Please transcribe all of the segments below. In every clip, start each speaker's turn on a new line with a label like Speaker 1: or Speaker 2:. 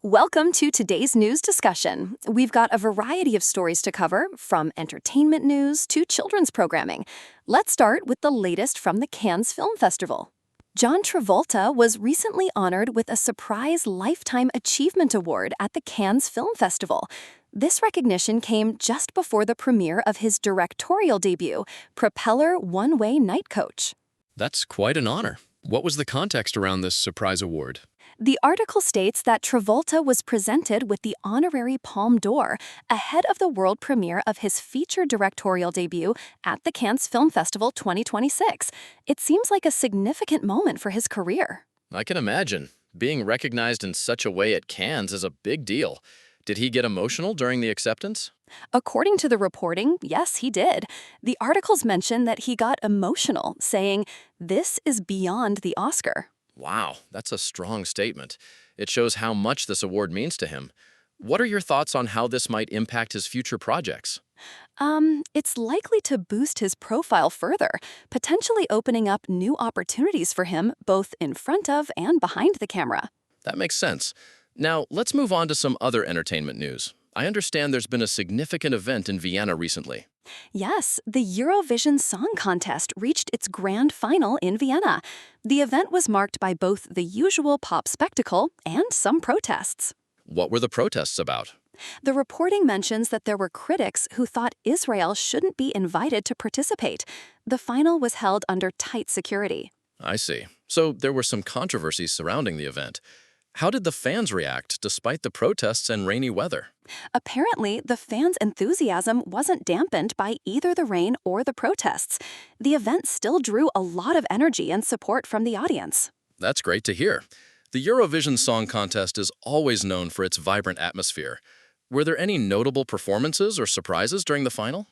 Speaker 1: Welcome to today's news discussion. We've got a variety of stories to cover, from entertainment news to children's programming. Let's start with the latest from the Cannes Film Festival. John Travolta was recently honored with a surprise Lifetime Achievement Award at the Cannes Film Festival. This recognition came just before the premiere of his directorial debut, Propeller One-Way Night Coach.
Speaker 2: That's quite an honor. What was the context around this surprise award?
Speaker 1: The article states that Travolta was presented with the honorary Palme d'Or ahead of the world premiere of his feature directorial debut at the Cannes Film Festival 2026. It seems like a significant moment for his career.
Speaker 2: I can imagine. Being recognized in such a way at Cannes is a big deal. Did he get emotional during the acceptance?
Speaker 1: According to the reporting, yes, he did. The articles mention that he got emotional, saying, "This is beyond the Oscar."
Speaker 2: Wow, that's a strong statement. It shows how much this award means to him. What are your thoughts on how this might impact his future projects?
Speaker 1: It's likely to boost his profile further, potentially opening up new opportunities for him both in front of and behind the camera.
Speaker 2: That makes sense. Now, let's move on to some other entertainment news. I understand there's been a significant event in Vienna recently.
Speaker 1: Yes, the Eurovision Song Contest reached its grand final in Vienna. The event was marked by both the usual pop spectacle and some protests.
Speaker 2: What were the protests about?
Speaker 1: The reporting mentions that there were critics who thought Israel shouldn't be invited to participate. The final was held under tight security.
Speaker 2: I see. So there were some controversies surrounding the event. How did the fans react despite the protests and rainy weather?
Speaker 1: Apparently, the fans' enthusiasm wasn't dampened by either the rain or the protests. The event still drew a lot of energy and support from the audience.
Speaker 2: That's great to hear. The Eurovision Song Contest is always known for its vibrant atmosphere. Were there any notable performances or surprises during the final?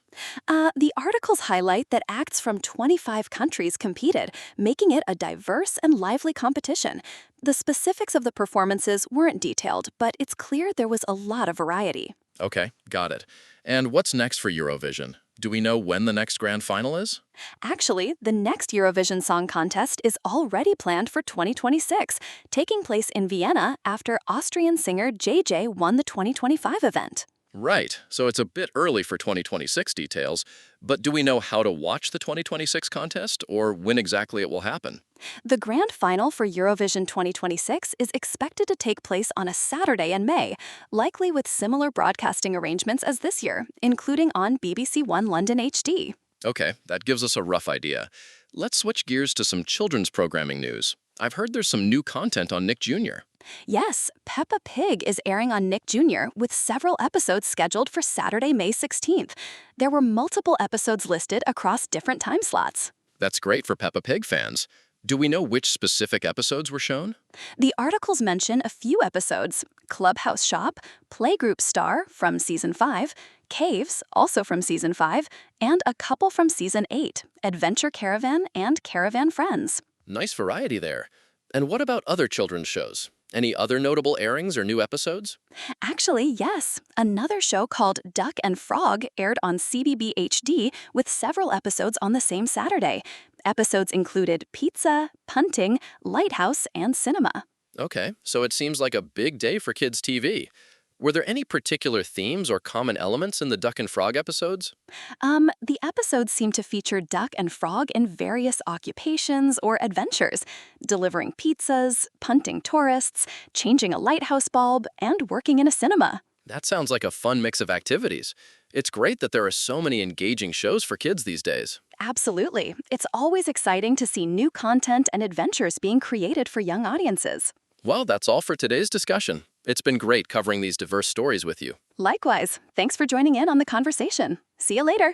Speaker 1: The articles highlight that acts from 25 countries competed, making it a diverse and lively competition. The specifics of the performances weren't detailed, but it's clear there was a lot of variety.
Speaker 2: Okay, got it. And what's next for Eurovision? Do we know when the next grand final is?
Speaker 1: Actually, the next Eurovision Song Contest is already planned for 2026, taking place in Vienna after Austrian singer JJ won the 2025 event.
Speaker 2: Right, so it's a bit early for 2026 details, but do we know how to watch the 2026 contest or when exactly it will happen?
Speaker 1: The grand final for Eurovision 2026 is expected to take place on a Saturday in May, likely with similar broadcasting arrangements as this year, including on BBC One London HD.
Speaker 2: Okay, that gives us a rough idea. Let's switch gears to some children's programming news. I've heard there's some new content on Nick Jr.
Speaker 1: Yes, Peppa Pig is airing on Nick Jr., with several episodes scheduled for Saturday, May 16th. There were multiple episodes listed across different time slots.
Speaker 2: That's great for Peppa Pig fans. Do we know which specific episodes were shown?
Speaker 1: The articles mention a few episodes: Clubhouse Shop, Playgroup Star from Season 5, Caves, also from Season 5, and a couple from Season 8, Adventure Caravan and Caravan Friends.
Speaker 2: Nice variety there. And what about other children's shows? Any other notable airings or new episodes?
Speaker 1: Actually, yes. Another show called Duck and Frog aired on CBB HD with several episodes on the same Saturday. Episodes included pizza, punting, lighthouse, and cinema.
Speaker 2: Okay, so it seems like a big day for kids' TV. Were there any particular themes or common elements in the Duck and Frog episodes?
Speaker 1: The episodes seem to feature Duck and Frog in various occupations or adventures, delivering pizzas, punting tourists, changing a lighthouse bulb, and working in a cinema.
Speaker 2: That sounds like a fun mix of activities. It's great that there are so many engaging shows for kids these days.
Speaker 1: Absolutely. It's always exciting to see new content and adventures being created for young audiences.
Speaker 2: Well, that's all for today's discussion. It's been great covering these diverse stories with you.
Speaker 1: Likewise, thanks for joining in on the conversation. See you later.